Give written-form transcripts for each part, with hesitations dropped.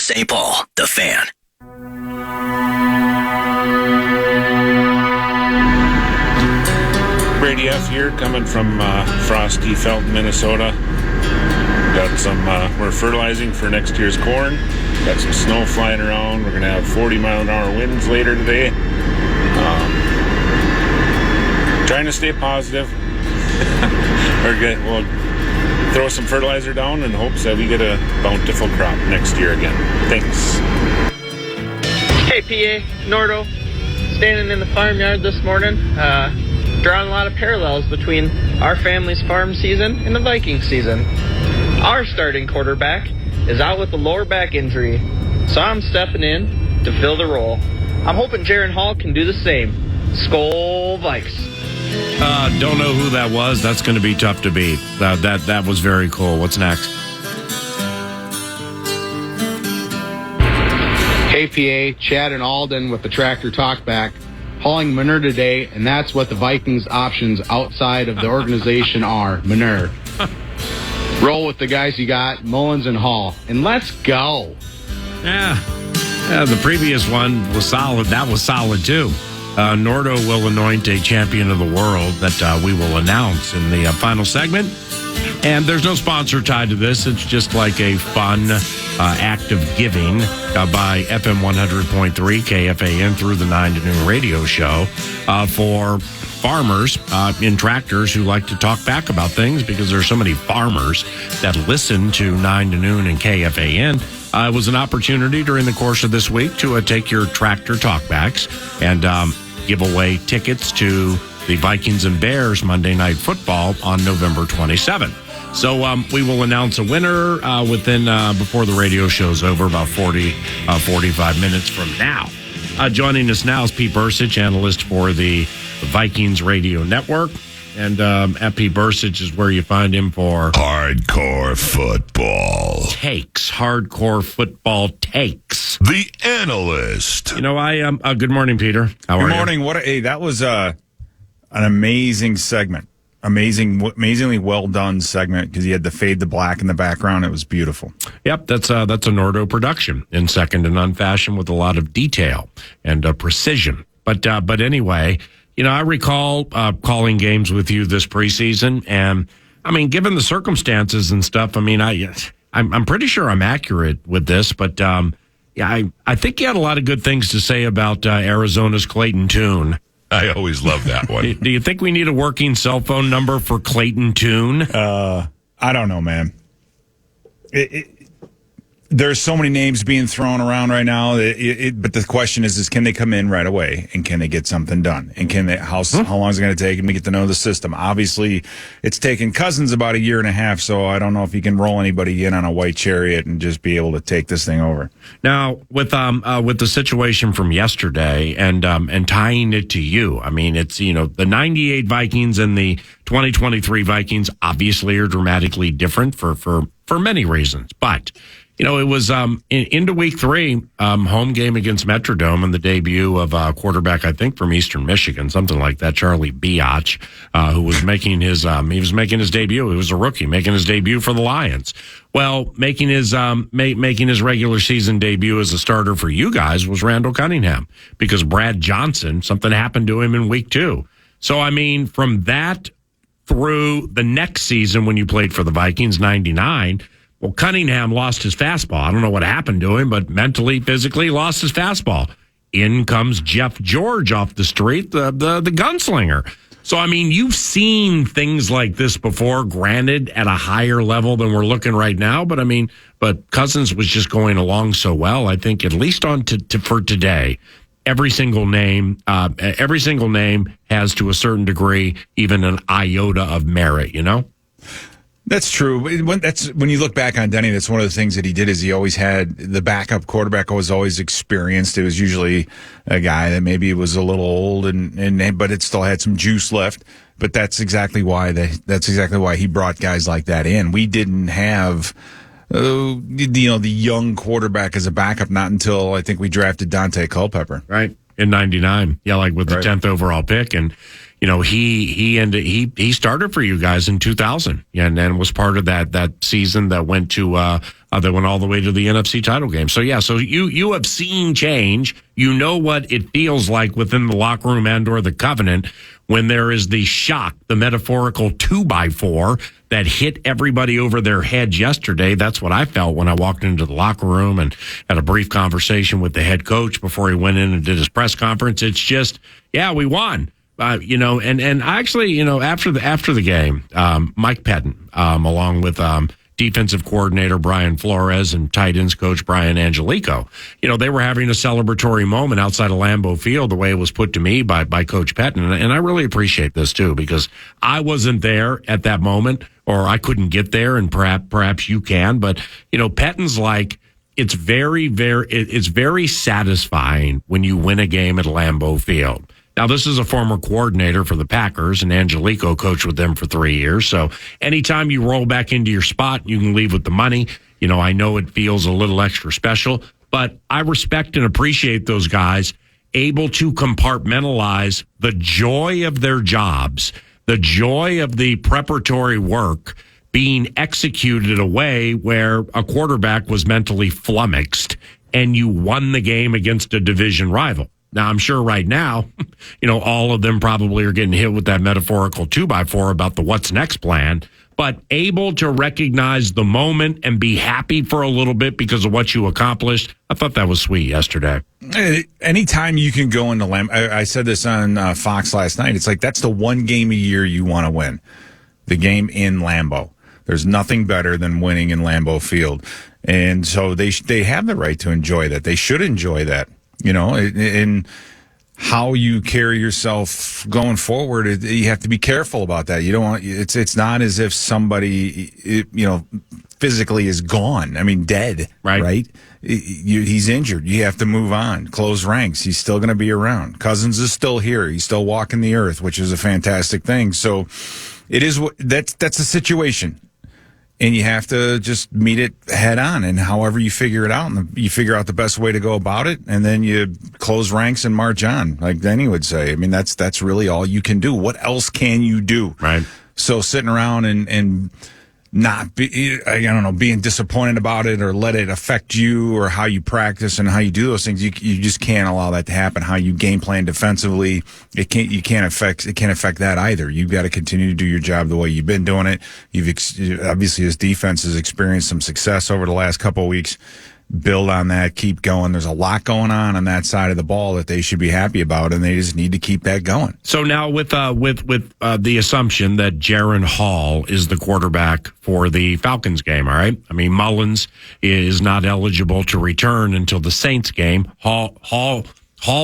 St. Paul, The Fan. Brady F. here, coming from frosty Felton, Minnesota. Got some, we're fertilizing for next year's corn. Got some snow flying around. We're going to have 40-mile-an-hour winds later today. Trying to stay positive. We'll throw some fertilizer down in hopes that we get a bountiful crop next year again. Thanks. Hey, PA, Nordo. Standing in the farmyard this morning, drawing a lot of parallels between our family's farm season and the Viking season. Our starting quarterback is out with a lower back injury, so I'm stepping in to fill the role. I'm hoping Jaren Hall can do the same. Skol Vikes. Don't know who that was. That's going to be tough to beat. That was very cool. What's next? KFA, Chad and Alden with the Tractor Talkback, hauling manure today, and that's what the Vikings' options outside of the organization are, manure. Roll with the guys you got, Mullins and Hall, and let's go. Yeah, the previous one was solid. That was solid, too. Nordo will anoint a champion of the world that we will announce in the final segment. And there's no sponsor tied to this. It's just like a fun act of giving by FM 100.3 KFAN through the 9 to noon radio show for farmers in tractors who like to talk back about things, because there's so many farmers that listen to 9 to noon and KFAN. It was an opportunity during the course of this week to take your tractor talkbacks and give away tickets to the Vikings and Bears Monday Night Football on November 27th. So we will announce a winner within before the radio show's over, about 45 minutes from now. Joining us now is Pete Bercich, analyst for the Vikings Radio Network. And at Pete Bercich is where you find him for hardcore football takes. Hardcore football takes. The analyst. You know, good morning, Peter. How are you? Good morning. That was an amazing segment. Amazingly well done segment, because he had to fade the black in the background. It was beautiful. Yep, that's a Nordo production in second to none fashion, with a lot of detail and precision. But anyway, you know, I recall calling games with you this preseason, and I mean, given the circumstances and stuff, I mean, I'm pretty sure I'm accurate with this, but yeah, I think you had a lot of good things to say about Arizona's Clayton Tune. I always love that one. Do you think we need a working cell phone number for Clayton Tune? I don't know, man. There's so many names being thrown around right now. But the question is can they come in right away, and can they get something done? And can they, how long is it going to take them to get to know the system? Obviously, it's taken Cousins about a year and a half, so I don't know if you can roll anybody in on a white chariot and just be able to take this thing over. Now, with the situation from yesterday and tying it to you, I mean, it's, you know, the 98 Vikings and the 2023 Vikings obviously are dramatically different for many reasons, but you know, it was into week 3, home game against Metrodome, and the debut of a quarterback, I think, from Eastern Michigan, something like that, Charlie Bercich, who was making his debut. He was a rookie making his debut for the Lions. Well, making his regular season debut as a starter for you guys was Randall Cunningham, because Brad Johnson, something happened to him in week 2. So, I mean, from that through the next season when you played for the Vikings, 99, well, Cunningham lost his fastball. I don't know what happened to him, but mentally, physically, lost his fastball. In comes Jeff George off the street, the gunslinger. So, I mean, you've seen things like this before, granted, at a higher level than we're looking right now. But, I mean, Cousins was just going along so well, I think, at least for today. Every single name has, to a certain degree, even an iota of merit, you know? That's true. When you look back on Denny, that's one of the things that he did, is he always had the backup quarterback was always experienced. It was usually a guy that maybe was a little old but it still had some juice left. But that's exactly why he brought guys like that in. We didn't have the young quarterback as a backup, not until I think we drafted Dante Culpepper. Right. In 99. Yeah, like with the 10th overall pick. And you know, he started for you guys in 2000, and then was part of that season that went to They went all the way to the NFC title game. So yeah, so you have seen change. You know what it feels like within the locker room and or the Covenant when there is the shock, the metaphorical 2x4 that hit everybody over their heads yesterday. That's what I felt when I walked into the locker room and had a brief conversation with the head coach before he went in and did his press conference. It's just, yeah, we won. And actually, after the game, Mike Pettin, along with defensive coordinator Brian Flores and tight ends coach Brian Angelico, they were having a celebratory moment outside of Lambeau Field, the way it was put to me by Coach Pettin. And I really appreciate this too, because I wasn't there at that moment, or I couldn't get there, and perhaps you can. But, Pettin's like, it's very satisfying when you win a game at Lambeau Field. Now, this is a former coordinator for the Packers, and Angelico coached with them for 3 years. So anytime you roll back into your spot, you can leave with the money. I know it feels a little extra special, but I respect and appreciate those guys able to compartmentalize the joy of their jobs, the joy of the preparatory work being executed in a way where a quarterback was mentally flummoxed and you won the game against a division rival. Now, I'm sure right now, all of them probably are getting hit with that metaphorical 2x4 about the what's next plan, but able to recognize the moment and be happy for a little bit because of what you accomplished. I thought that was sweet yesterday. Anytime you can go into I said this on Fox last night. It's like that's the one game a year you want to win, the game in Lambeau. There's nothing better than winning in Lambeau Field. And so they have the right to enjoy that. They should enjoy that. In how you carry yourself going forward, you have to be careful about that. You don't want it's not as if somebody physically is gone. I mean, dead, right? He's injured. You have to move on, close ranks. He's still going to be around. Cousins is still here. He's still walking the earth, which is a fantastic thing. So it is that's a situation. And you have to just meet it head on, and however you figure it out, and you figure out the best way to go about it, and then you close ranks and march on, like Denny would say. I mean, that's really all you can do. What else can you do? Right. So sitting around and not be, being disappointed about it or let it affect you or how you practice and how you do those things. You just can't allow that to happen. How you game plan defensively, it can't affect that either. You've got to continue to do your job the way you've been doing it. Obviously his defense has experienced some success over the last couple of weeks. Build on that, keep going. There's a lot going on that side of the ball that they should be happy about, and they just need to keep that going. So now with the assumption that Jaren Hall is the quarterback for the Falcons game, all right? I mean, Mullins is not eligible to return until the Saints game. Hall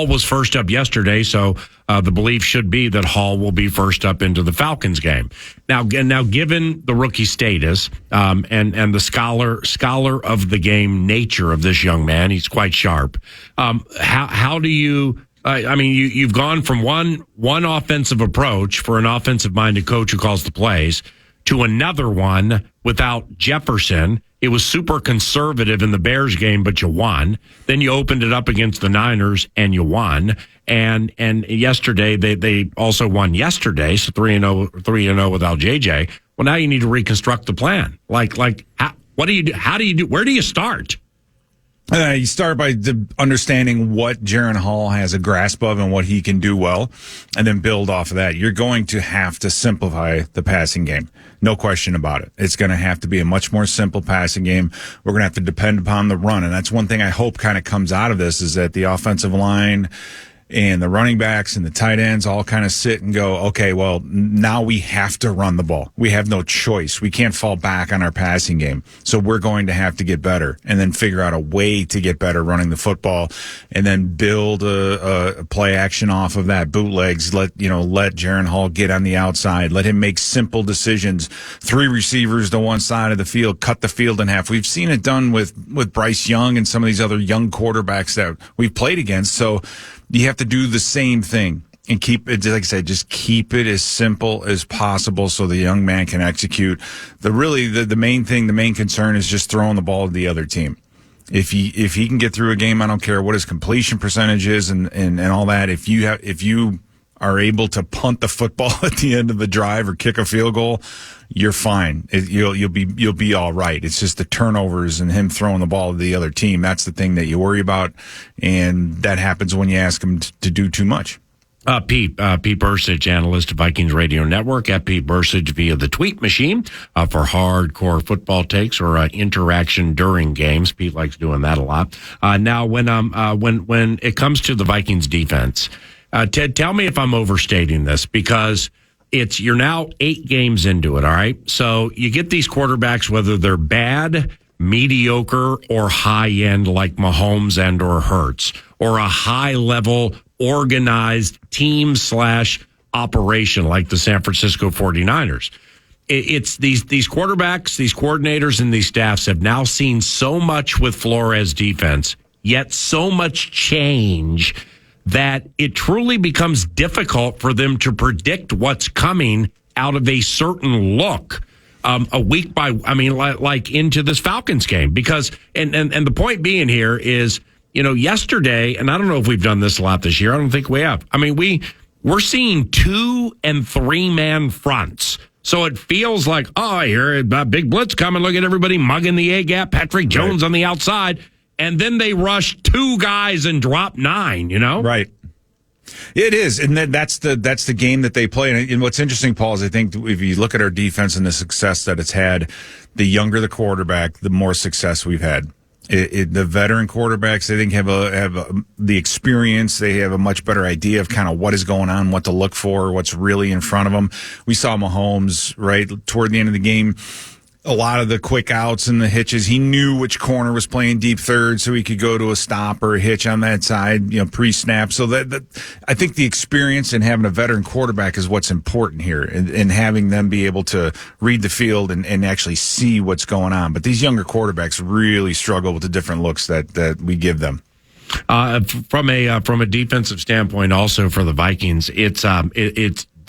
was first up yesterday, so the belief should be that Hall will be first up into the Falcons game. Now, given the rookie status and the scholar of the game nature of this young man, he's quite sharp. How do you? You've gone from one offensive approach for an offensive-minded coach who calls the plays to another one without Jefferson. It was super conservative in the Bears game, but you won. Then you opened it up against the Niners and you won. And yesterday they also won yesterday, so 3-0 without JJ. Well, now you need to reconstruct the plan. What do you do? How do you do? Where do you start? You start by understanding what Jaren Hall has a grasp of and what he can do well, and then build off of that. You're going to have to simplify the passing game. No question about it. It's going to have to be a much more simple passing game. We're going to have to depend upon the run, and that's one thing I hope kind of comes out of this is that the offensive line and the running backs and the tight ends all kind of sit and go, okay, well, now we have to run the ball. We have no choice. We can't fall back on our passing game. So we're going to have to get better and then figure out a way to get better running the football and then build a play action off of that. Bootlegs, let Jaren Hall get on the outside. Let him make simple decisions. 3 receivers to one side of the field, cut the field in half. We've seen it done with Bryce Young and some of these other young quarterbacks that we've played against. So you have to do the same thing and keep it, like I said, just keep it as simple as possible so the young man can execute. The main thing, the main concern is just throwing the ball to the other team. If he can get through a game, I don't care what his completion percentage is and all that. If you are able to punt the football at the end of the drive or kick a field goal, you're fine. You'll be all right. It's just the turnovers and him throwing the ball to the other team. That's the thing that you worry about, and that happens when you ask him to do too much. Pete Bercich, analyst of Vikings Radio Network, at Pete Bercich via the tweet machine for hardcore football takes or interaction during games. Pete likes doing that a lot. Now, when it comes to the Vikings defense, Ted, tell me if I'm overstating this, because you're now 8 games into it. All right, so you get these quarterbacks, whether they're bad, mediocre, or high end like Mahomes and or Hurts, or a high level organized team / operation like the San Francisco 49ers. It's these quarterbacks, these coordinators, and these staffs have now seen so much with Flores defense, yet so much change that it truly becomes difficult for them to predict what's coming out of a certain look. A week like into this Falcons game, because and the point being here is, yesterday, and I don't know if we've done this a lot this year. I don't think we have. I mean, we're seeing 2 and 3 man fronts. So it feels like, I hear a big blitz coming. Look at everybody mugging the A gap. Patrick Jones on the outside. And then they rush 2 guys and drop 9, Right. It is, and that's the game that they play. And what's interesting, Paul, is I think if you look at our defense and the success that it's had, the younger the quarterback, the more success we've had. The veteran quarterbacks, I think, have the experience. They have a much better idea of kind of what is going on, what to look for, what's really in front of them. We saw Mahomes right toward the end of the game. A lot of the quick outs and the hitches. He knew which corner was playing deep third, so he could go to a stop or a hitch on that side, pre-snap. So that I think the experience and having a veteran quarterback is what's important here, and having them be able to read the field and actually see what's going on. But these younger quarterbacks really struggle with the different looks that we give them. From a defensive standpoint, also for the Vikings, it's the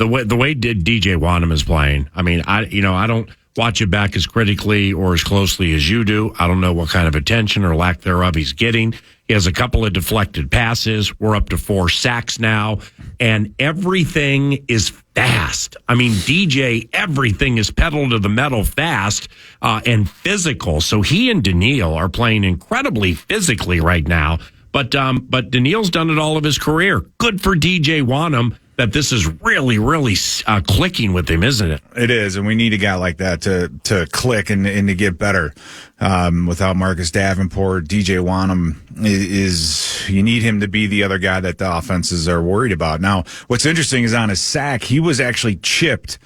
way DJ Wanham is playing. I mean, I don't watch it back as critically or as closely as you do. I don't know what kind of attention or lack thereof he's getting. He has a couple of deflected passes. We're up to 4 sacks now, and everything is fast. I mean, DJ, everything is pedal to the metal fast and physical. So he and Daniil are playing incredibly physically right now. But Daniil's done it all of his career. Good for DJ Wanham that this is really, really clicking with him, isn't it? It is, and we need a guy like that to click and to get better. Without Marcus Davenport, DJ Wanham is you need him to be the other guy that the offenses are worried about. Now, what's interesting is on his sack, he was actually chipped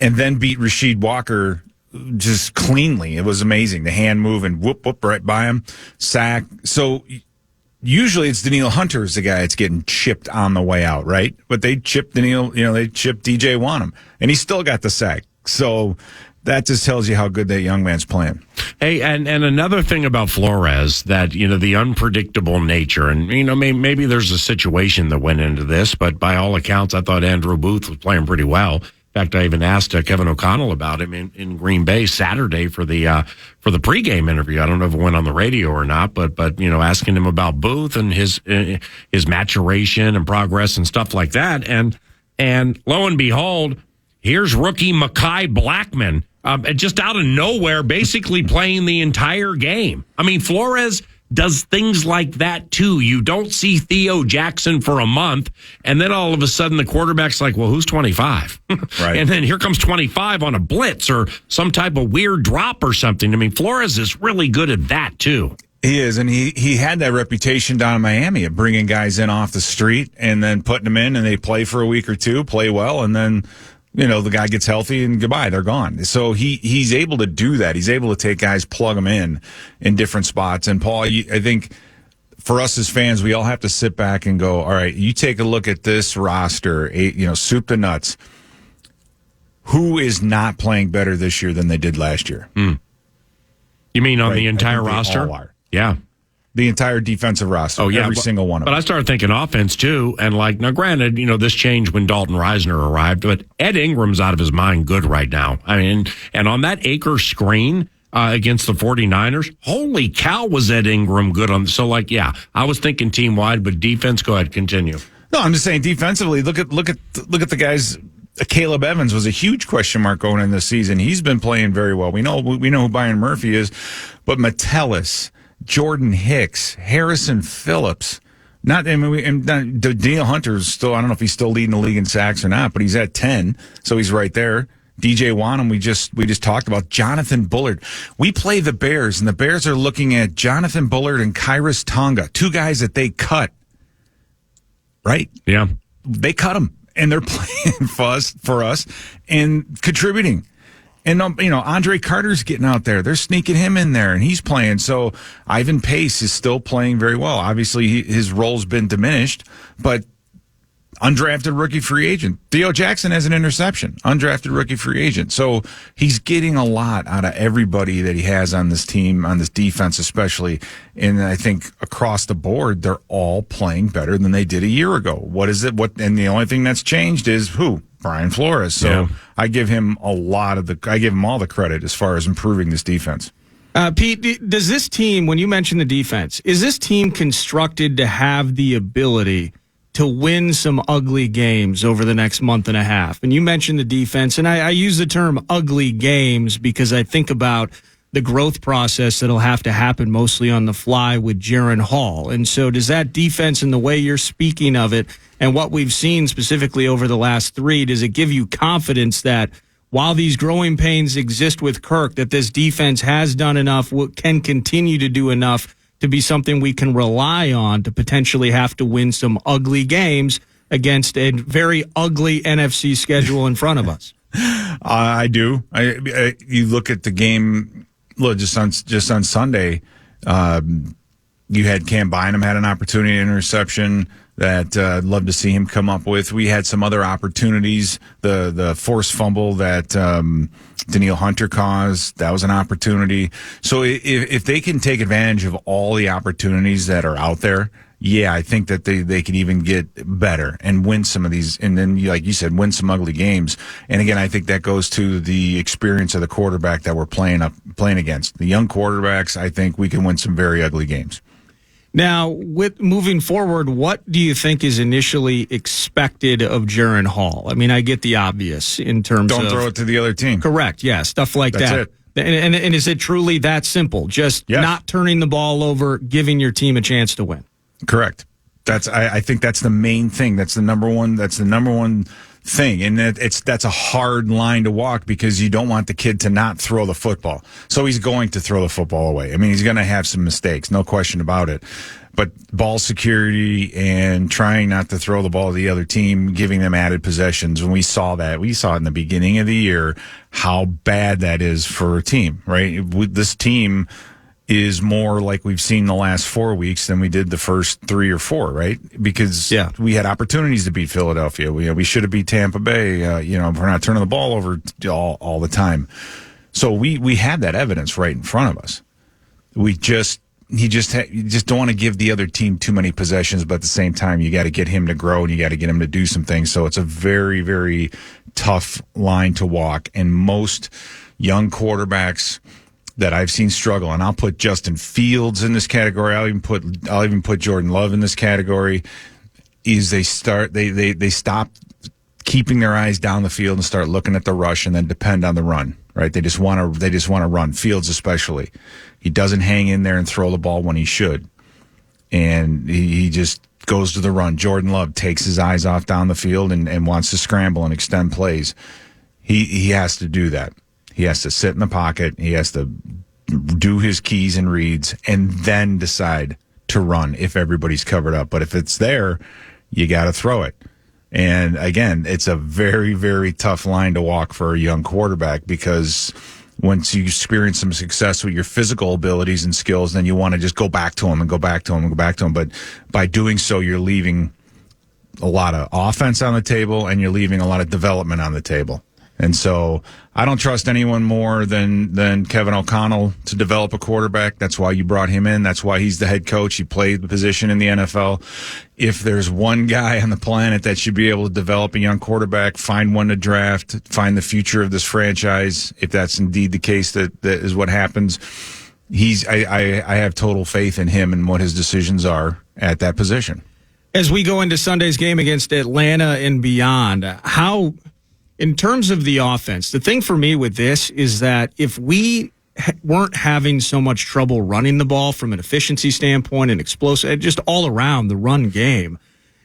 and then beat Rasheed Walker just cleanly. It was amazing. The hand move and whoop right by him, sack. So usually it's Daniil Hunter is the guy that's getting chipped on the way out, right? But they chipped Daniil, they chipped DJ Wanham, and he still got the sack. So that just tells you how good that young man's playing. Hey, and another thing about Flores that, the unpredictable nature, and, maybe there's a situation that went into this, but by all accounts, I thought Andrew Booth was playing pretty well. In fact, I even asked Kevin O'Connell about him in Green Bay Saturday for the pregame interview. I don't know if it went on the radio or not, but asking him about Booth and his maturation and progress and stuff like that. And lo and behold, here's rookie Mekhi Blackman just out of nowhere, basically playing the entire game. I mean, Flores does things like that too. You don't see Theo Jackson for a month, and then all of a sudden the quarterback's like, well, who's 25? Right. And then here comes 25 on a blitz or some type of weird drop or something. I mean, Flores is really good at that too. He is, and he had that reputation down in Miami of bringing guys in off the street and then putting them in, and they play for a week or two, play well, and then the guy gets healthy and goodbye, they're gone. So he's able to do that. He's able to take guys, plug them in different spots. And Paul, I think for us as fans, we all have to sit back and go, all right, you take a look at this roster, soup to nuts. Who is not playing better this year than they did last year? You mean on the entire roster? All are. Yeah. The entire defensive roster. Oh, yeah. Every single one of them. But I started thinking offense, too. And, now granted, this changed when Dalton Reisner arrived, but Ed Ingram's out of his mind good right now. I mean, and on that Acre screen against the 49ers, holy cow, was Ed Ingram good on. So, I was thinking team-wide, but defense, go ahead, continue. No, I'm just saying defensively. Look at the guys. Caleb Evans was a huge question mark going in this season. He's been playing very well. We know who Byron Murphy is, but Metellus, Jordan Hicks, Harrison Phillips. Daniel Hunter's still. I don't know if he's still leading the league in sacks or not, but he's at 10, so he's right there. DJ Wanham, we just talked about. Jonathan Bullard. We play the Bears, and the Bears are looking at Jonathan Bullard and Kairos Tonga, two guys that they cut. Right? Yeah. They cut them, and they're playing for us and contributing. And, Andre Carter's getting out there. They're sneaking him in there, and he's playing. So Ivan Pace is still playing very well. Obviously, his role's been diminished, but undrafted rookie free agent. Theo Jackson has an interception. Undrafted rookie free agent. So he's getting a lot out of everybody that he has on this team, on this defense especially. And I think across the board, they're all playing better than they did a year ago. What is it? And the only thing that's changed is who? Brian Flores. So yeah. I give him all the credit as far as improving this defense. Pete, does this team, when you mention the defense, is this team constructed to have the ability to win some ugly games over the next month and a half? And you mentioned the defense, and I use the term ugly games because I think about the growth process that'll have to happen mostly on the fly with Jaren Hall. And so does that defense and the way you're speaking of it and what we've seen specifically over the last 3, does it give you confidence that while these growing pains exist with Kirk, that this defense has done enough, can continue to do enough to be something we can rely on to potentially have to win some ugly games against a very ugly NFC schedule in front of us? I do. You look at the game. Look, just on Sunday, you had Cam Bynum had an opportunity, interception that I'd love to see him come up with. We had some other opportunities. The forced fumble that Daniil Hunter caused, that was an opportunity. So if they can take advantage of all the opportunities that are out there, yeah, I think that they can even get better and win some of these, and then, like you said, win some ugly games. And again, I think that goes to the experience of the quarterback that we're playing against. The young quarterbacks, I think we can win some very ugly games. Now, with moving forward, what do you think is initially expected of Jaren Hall? I mean, I get the obvious in terms of... Don't throw it to the other team. Correct, yeah, stuff like That's that. It. And is it truly that simple? Just not turning the ball over, giving your team a chance to win? Correct. I think that's the main thing. That's the number one thing. And that's a hard line to walk because you don't want the kid to not throw the football. So he's going to throw the football away. I mean, he's going to have some mistakes, no question about it. But ball security and trying not to throw the ball to the other team, giving them added possessions. When we saw in the beginning of the year how bad that is for a team, right? This team is more like we've seen the last 4 weeks than we did the first 3 or 4, right? Because we had opportunities to beat Philadelphia. We should have beat Tampa Bay. We're not turning the ball over all the time. So we had that evidence right in front of us. You just don't want to give the other team too many possessions, but at the same time, you got to get him to grow and you got to get him to do some things. So it's a very, very tough line to walk. And most young quarterbacks that I've seen struggle, and I'll put Justin Fields in this category. I'll even put Jordan Love in this category. Is they stop keeping their eyes down the field and start looking at the rush, and then depend on the run. Right? They just want to run. Fields especially, he doesn't hang in there and throw the ball when he should, and he just goes to the run. Jordan Love takes his eyes off down the field and wants to scramble and extend plays. He has to do that. He has to sit in the pocket. He has to do his keys and reads and then decide to run if everybody's covered up. But if it's there, you got to throw it. And again, it's a very, very tough line to walk for a young quarterback because once you experience some success with your physical abilities and skills, then you want to just go back to him and go back to him and go back to him. But by doing so, you're leaving a lot of offense on the table and you're leaving a lot of development on the table. And so I don't trust anyone more than Kevin O'Connell to develop a quarterback. That's why you brought him in. That's why he's the head coach. He played the position in the NFL. If there's one guy on the planet that should be able to develop a young quarterback, find one to draft, find the future of this franchise, if that's indeed the case, that is what happens, I have total faith in him and what his decisions are at that position. As we go into Sunday's game against Atlanta and beyond, how, in terms of the offense, the thing for me with this is that if we weren't having so much trouble running the ball from an efficiency standpoint and explosive, just all around the run game,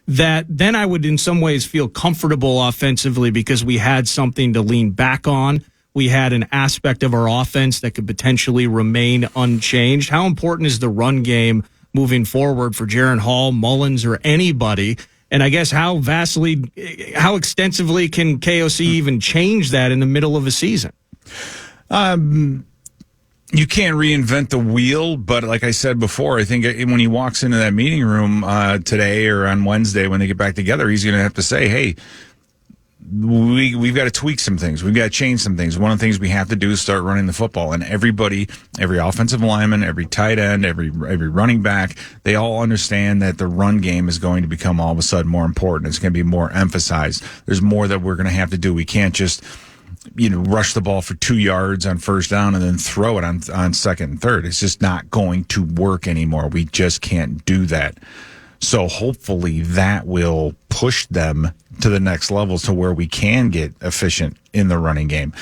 that then I would in some ways feel comfortable offensively because we had something to lean back on. We had an aspect of our offense that could potentially remain unchanged. How important is the run game moving forward for Jaren Hall, Mullins, or anybody? And I guess how extensively can KOC even change that in the middle of a season? You can't reinvent the wheel, but like I said before, I think when he walks into that meeting room today or on Wednesday when they get back together, he's going to have to say, hey, we've got to tweak some things. We've got to change some things. One of the things we have to do is start running the football. And everybody, every offensive lineman, every tight end, every running back, they all understand that the run game is going to become all of a sudden more important. It's going to be more emphasized. There's more that we're going to have to do. We can't just rush the ball for 2 yards on first down and then throw it on second and third. It's just not going to work anymore. We just can't do that. So hopefully that will push them to the next level to where we can get efficient in the running game.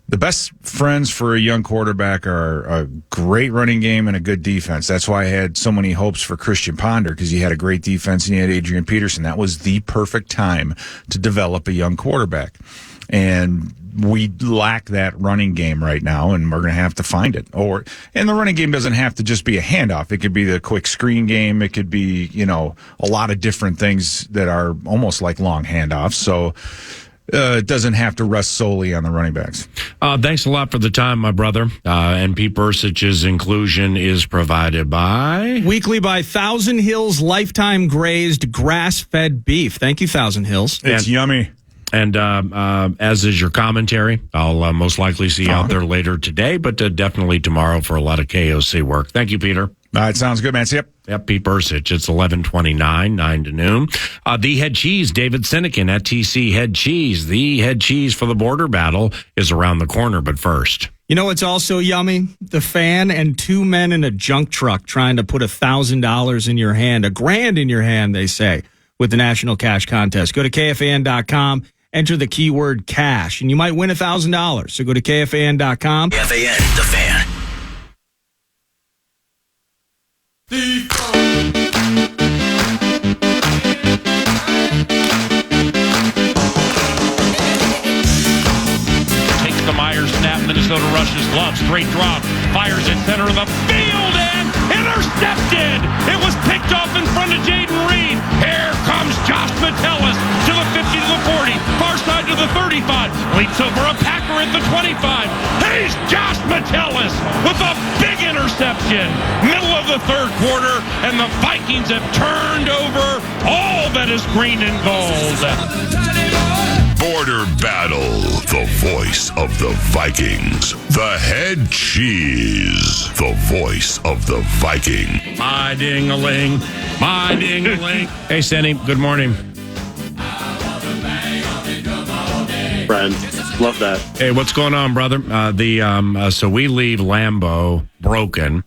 The best friends for a young quarterback are a great running game and a good defense. That's why I had so many hopes for Christian Ponder, because he had a great defense and he had Adrian Peterson. That was the perfect time to develop a young quarterback. And we lack that running game right now, and we're going to have to find it. And the running game doesn't have to just be a handoff. It could be the quick screen game. It could be, a lot of different things that are almost like long handoffs. So it doesn't have to rest solely on the running backs. Thanks a lot for the time, my brother. And Pete Bercich's inclusion is provided by... Weekly by Thousand Hills Lifetime Grazed Grass-Fed Beef. Thank you, Thousand Hills. It's yummy. And as is your commentary, I'll most likely see you out there later today, but definitely tomorrow for a lot of KOC work. Thank you, Peter. All right, sounds good, man. See ya. Yep, Pete Bercich. It's 11:29, 9 to noon. The head cheese, David Sinykin at TC Head Cheese. The head cheese for the border battle is around the corner, but first. You know what's also yummy? The Fan and two men in a junk truck trying to put $1,000 in your hand, $1,000 in your hand, they say, with the National Cash Contest. Go to KFAN.com. Enter the keyword cash, and you might win $1,000. So go to KFAN.com. KFAN, the Fan. Takes the Myers snap. Minnesota rushes glove. Straight drop. Fires it center of the field and intercepted. It was picked off in front of Jaden Reed. Here comes Josh Metellus to the 50 to the 40. Far side to the 35. Leaps over a Packer at the 25. He's Josh Metellus with a big interception. Middle of the third quarter, and the Vikings have turned over all that is green and gold. Border Battle, the voice of the Vikings. The head cheese, the voice of the Viking. My ding-a-ling, my ding-a-ling. Hey, Siny, good morning. Friend, love that. Hey, what's going on, brother? So we leave Lambeau broken.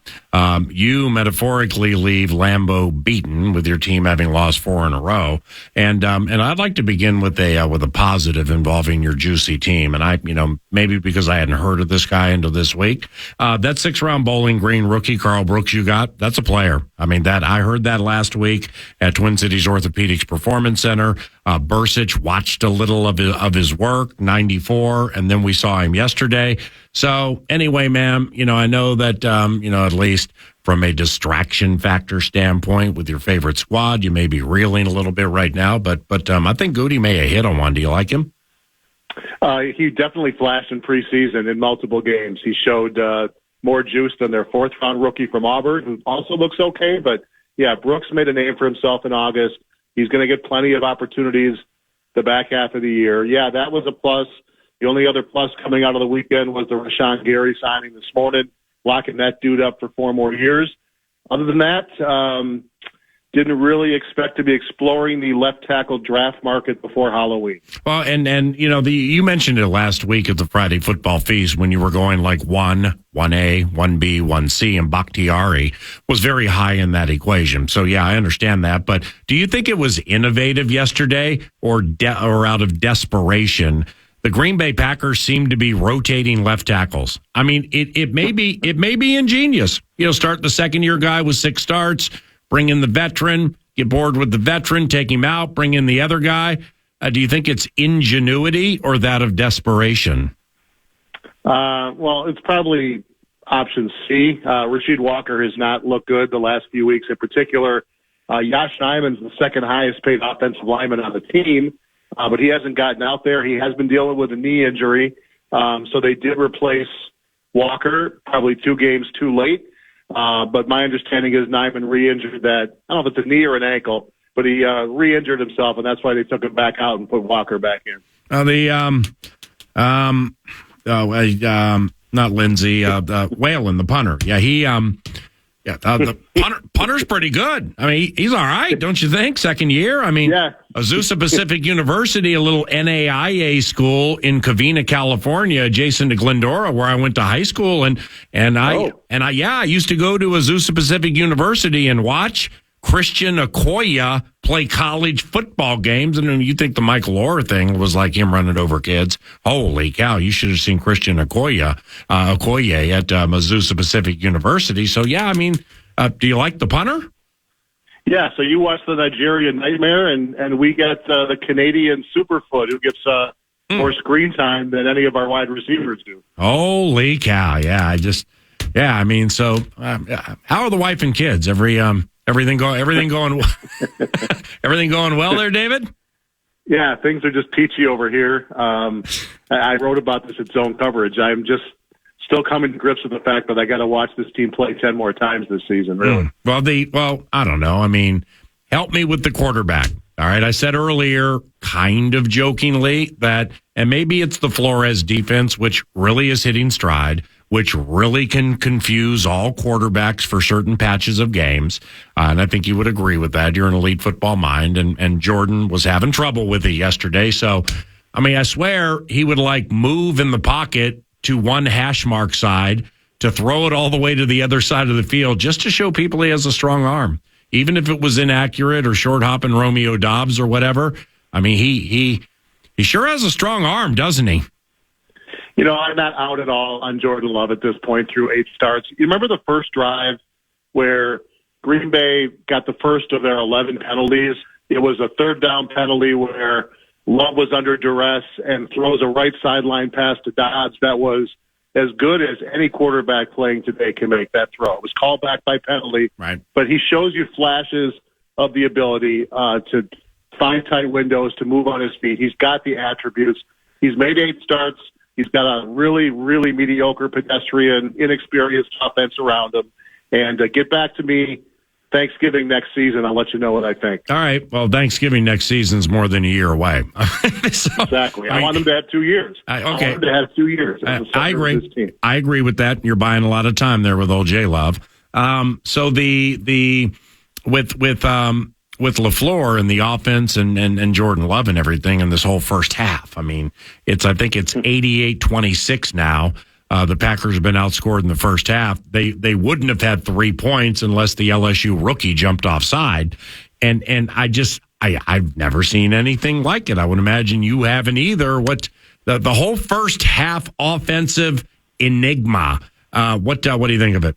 You metaphorically leave Lambeau beaten, with your team having lost 4 in a row. And I'd like to begin with a positive involving your juicy team. And maybe because I hadn't heard of this guy until this week, that 6th-round Bowling Green rookie Carl Brooks you got, that's a player. I mean, I heard that last week at Twin Cities Orthopedics Performance Center. Bercich watched a little of his work, 94, and then we saw him yesterday. So anyway, ma'am, I know that, at least from a distraction factor standpoint with your favorite squad, you may be reeling a little bit right now, but I think Goody may have hit on one. Do you like him? He definitely flashed in preseason in multiple games. He showed more juice than their 4th-round rookie from Auburn, who also looks okay. But, yeah, Brooks made a name for himself in August. He's going to get plenty of opportunities the back half of the year. Yeah, that was a plus. The only other plus coming out of the weekend was the Rashawn Gary signing this morning, locking that dude up for 4 more years. Other than that, didn't really expect to be exploring the left tackle draft market before Halloween. Well, and you mentioned it last week at the Friday Football Feast when you were going like 1A, 1B, 1C, and Bakhtiari was very high in that equation. So, yeah, I understand that. But do you think it was innovative yesterday or out of desperation? The Green Bay Packers seem to be rotating left tackles. I mean, it may be ingenious. Start the second-year guy with 6 starts, bring in the veteran, get bored with the veteran, take him out, bring in the other guy. Do you think it's ingenuity or that of desperation? Well, it's probably option C. Rasheed Walker has not looked good the last few weeks in particular. Yosh Nijman's the second highest paid offensive lineman on the team, but he hasn't gotten out there. He has been dealing with a knee injury, so they did replace Walker probably 2 games too late. But my understanding is Nijman re-injured that. I don't know if it's a knee or an ankle, but he re-injured himself, and that's why they took him back out and put Walker back in. Not Lindsey, Whalen, the punter. Yeah, the punter's pretty good. I mean, he's all right, don't you think? Second year. I mean, yeah. Azusa Pacific University, a little NAIA school in Covina, California, adjacent to Glendora, where I went to high school, and I used to go to Azusa Pacific University and watch Christian Okoye play college football games. And then you think the Michael Orr thing was like him running over kids. Holy cow, you should have seen Christian Okoye at Azusa Pacific University. So, yeah, I mean, do you like the punter? Yeah, so you watch the Nigerian Nightmare, and we get the Canadian Superfoot, who gets more screen time than any of our wide receivers do. Holy cow, yeah. I mean, so how are the wife and kids? Everything going well there, David? Yeah, things are just peachy over here. I wrote about this at Zone Coverage. I'm just still coming to grips with the fact that I got to watch this team play 10 more times this season, really. Well, I don't know. I mean, help me with the quarterback. All right, I said earlier, kind of jokingly, that, and maybe it's the Flores defense, which really is hitting stride, which really can confuse all quarterbacks for certain patches of games. And I think you would agree with that. You're an elite football mind, and Jordan was having trouble with it yesterday. So, I mean, I swear he would move in the pocket to one hash mark side to throw it all the way to the other side of the field just to show people he has a strong arm. Even if it was inaccurate or short hopping Romeo Dobbs or whatever. I mean, he sure has a strong arm, doesn't he? I'm not out at all on Jordan Love at this point through 8 starts. You remember the first drive where Green Bay got the first of their 11 penalties? It was a third down penalty where Love was under duress and throws a right sideline pass to Dobbs that was as good as any quarterback playing today can make that throw. It was called back by penalty, right? But he shows you flashes of the ability to find tight windows, to move on his feet. He's got the attributes. He's made 8 starts. He's got a really, really mediocre, pedestrian, inexperienced offense around him. And get back to me Thanksgiving next season. I'll let you know what I think. All right. Well, Thanksgiving next season's more than a year away. Exactly. I want him to have 2 years. Okay. I want him to have 2 years. I agree. I agree with that. You're buying a lot of time there with old J Love. So with LaFleur and the offense and Jordan Love and everything in this whole first half. I mean, I think it's 88-26 now. The Packers have been outscored in the first half. They wouldn't have had 3 points unless the LSU rookie jumped offside. And I've never seen anything like it. I would imagine you haven't either. What the whole first half offensive enigma. What do you think of it?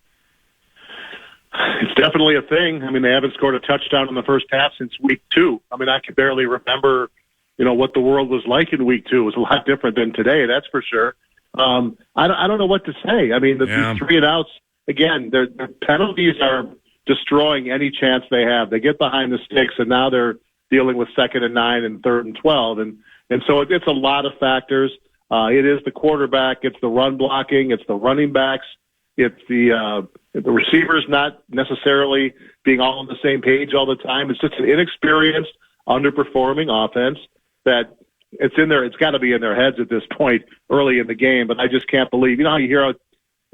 It's definitely a thing. I mean, they haven't scored a touchdown in the first half since week 2. I mean, I can barely remember, what the world was like in week 2. It was a lot different than today, that's for sure. I don't know what to say. I mean, these 3 and outs, again, their penalties are destroying any chance they have. They get behind the sticks, and now they're dealing with 2nd and 9 and 3rd and 12. And so it's a lot of factors. It is the quarterback. It's the run blocking. It's the running backs. It's the receivers not necessarily being all on the same page all the time. It's just an inexperienced, underperforming offense that it's in there. It's got to be in their heads at this point early in the game. But I just can't believe, how you hear a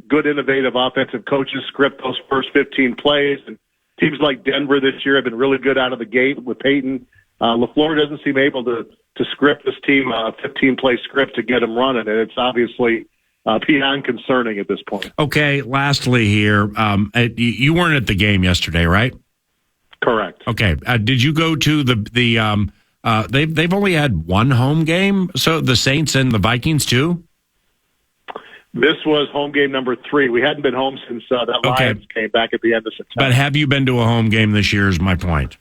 good, innovative offensive coaches script those first 15 plays and teams like Denver this year have been really good out of the gate with Peyton. LaFleur doesn't seem able to script this team, 15-play script to get them running, and it's obviously beyond concerning at this point. Okay, lastly here, you weren't at the game yesterday, right? Correct. Okay, did you go to the they've only had one home game, so the Saints and the Vikings too? This was home game number 3. We hadn't been home since that Lions game back at the end of September. But have you been to a home game this year is my point.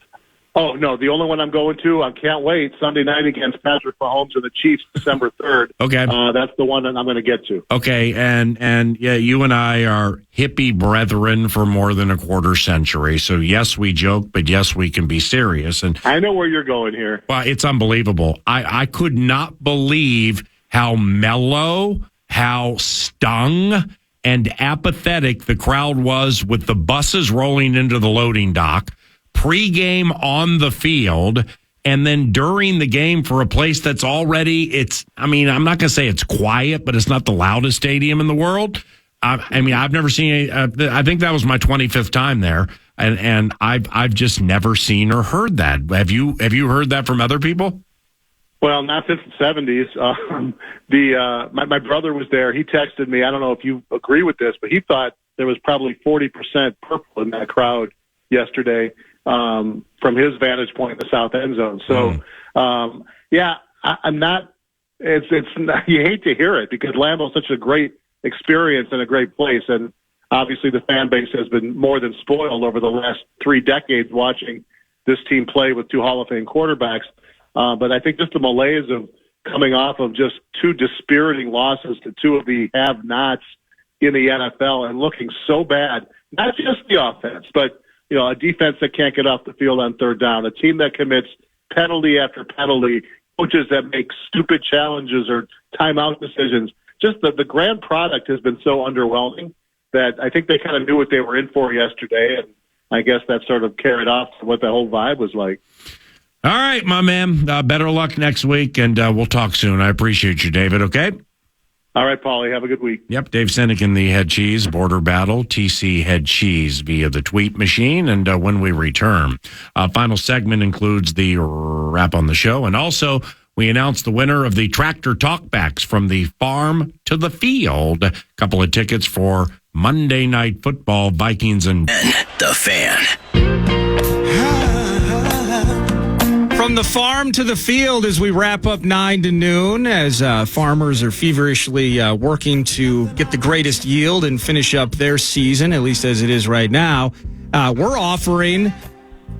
Oh, no, the only one I'm going to, I can't wait, Sunday night against Patrick Mahomes and the Chiefs, December 3rd. Okay. That's the one that I'm going to get to. Okay, and yeah, you and I are hippie brethren for more than a quarter century. So yes, we joke, but yes, we can be serious. And I know where you're going here. Well, it's unbelievable. I could not believe how mellow, how stung, and apathetic the crowd was with the buses rolling into the loading dock, pregame on the field, and then during the game for a place that's already, I'm not going to say it's quiet, but it's not the loudest stadium in the world. I've never seen I think that was my 25th time there, and I've just never seen or heard that. Have you heard that from other people? Well, not since the 70s. My brother was there. He texted me. I don't know if you agree with this, but he thought there was probably 40% purple in that crowd yesterday from his vantage point in the south end zone. So, I'm not. It's you hate to hear it because Lambeau's such a great experience and a great place, and obviously the fan base has been more than spoiled over the last 3 decades watching this team play with 2 Hall of Fame quarterbacks. But I think just the malaise of coming off of just 2 dispiriting losses to 2 of the have-nots in the NFL and looking so bad, not just the offense, but a defense that can't get off the field on 3rd down, a team that commits penalty after penalty, coaches that make stupid challenges or timeout decisions. Just the grand product has been so underwhelming that I think they kind of knew what they were in for yesterday, and I guess that sort of carried off to what the whole vibe was like. All right, my man. Better luck next week, and we'll talk soon. I appreciate you, David, okay? All right, Paulie. Have a good week. Yep, Dave Sinykin, the Head Cheese, Border Battle, TC Head Cheese via the tweet machine. And when we return, final segment includes the wrap on the show. And also, we announce the winner of the Tractor Talkbacks from the farm to the field. A couple of tickets for Monday Night Football, Vikings and The Fan. From the farm to the field as we wrap up 9 to noon, as farmers are feverishly working to get the greatest yield and finish up their season, at least as it is right now. We're offering,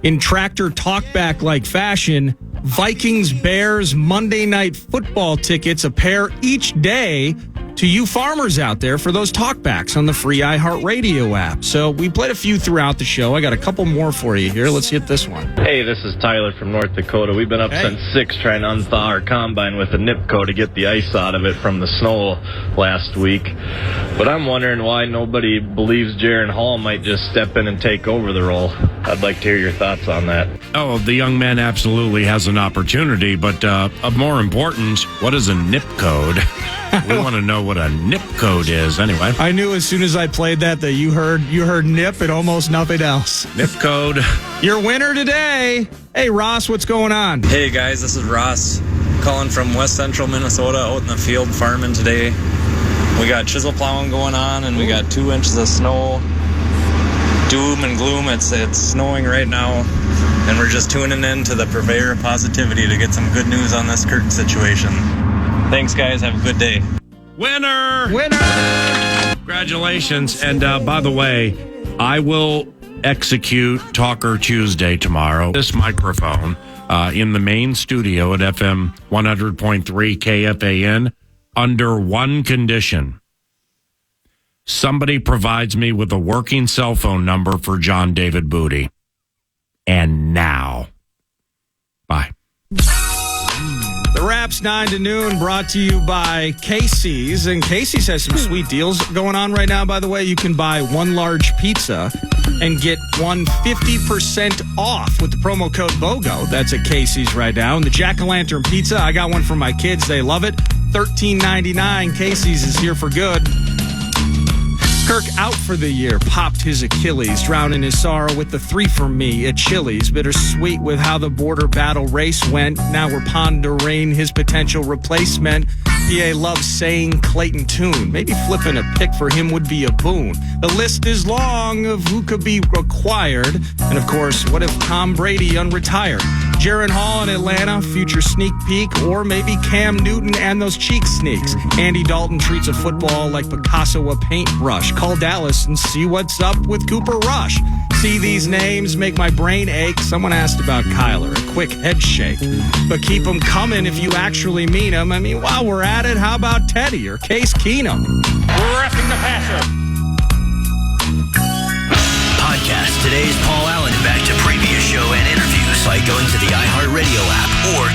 in Tractor Talkback-like fashion, Vikings-Bears Monday Night Football tickets, a pair each day, to you farmers out there for those talkbacks on the free iHeartRadio app. So we played a few throughout the show. I got a couple more for you here. Let's hit this one. Hey, this is Tyler from North Dakota. We've been up since 6 trying to unthaw our combine with a Nipco to get the ice out of it from the snow last week. But I'm wondering why nobody believes Jaren Hall might just step in and take over the role. I'd like to hear your thoughts on that. Oh, the young man absolutely has an opportunity, but of more importance, what is a NIP code? We want to know what a NIP code is anyway. I knew as soon as I played that you heard NIP and almost nothing else. NIP code. Your winner today. Hey, Ross, what's going on? Hey, guys, this is Ross calling from West Central Minnesota, out in the field farming today. We got chisel plowing going on, and we got 2 inches of snow. Doom and gloom. It's snowing right now, and we're just tuning in to the purveyor of positivity to get some good news on this Kirk situation. Thanks, guys. Have a good day. Winner! Congratulations. And by the way, I will execute Talker Tuesday tomorrow. This microphone in the main studio at FM 100.3 KFAN under one condition. Somebody provides me with a working cell phone number for John David Booty. And now. Bye. The Wraps 9 to noon brought to you by Casey's. And Casey's has some sweet deals going on right now, by the way. You can buy 1 large pizza and get 50% off with the promo code BOGO. That's at Casey's right now. And the Jack-O-Lantern pizza, I got one for my kids. They love it. $13.99. Casey's is here for good. Kirk out for the year, popped his Achilles, drowning his sorrow with the 3 for me at Chili's. Bittersweet with how the border battle race went. Now we're pondering his potential replacement. PA loves saying Clayton Tune. Maybe flipping a pick for him would be a boon. The list is long of who could be required. And of course, what if Tom Brady unretired? Jaren Hall in Atlanta, future sneak peek, or maybe Cam Newton and those cheek sneaks. Andy Dalton treats a football like Picasso a paintbrush. Call Dallas and see what's up with Cooper Rush. See these names make my brain ache. Someone asked about Kyler, a quick head shake. But keep them coming if you actually mean them. I mean, while we're at it, how about Teddy or Case Keenum? We're roughing the passer. Podcast today's Paul Allen and back to previous show and interviews by going to the iHeartRadio app or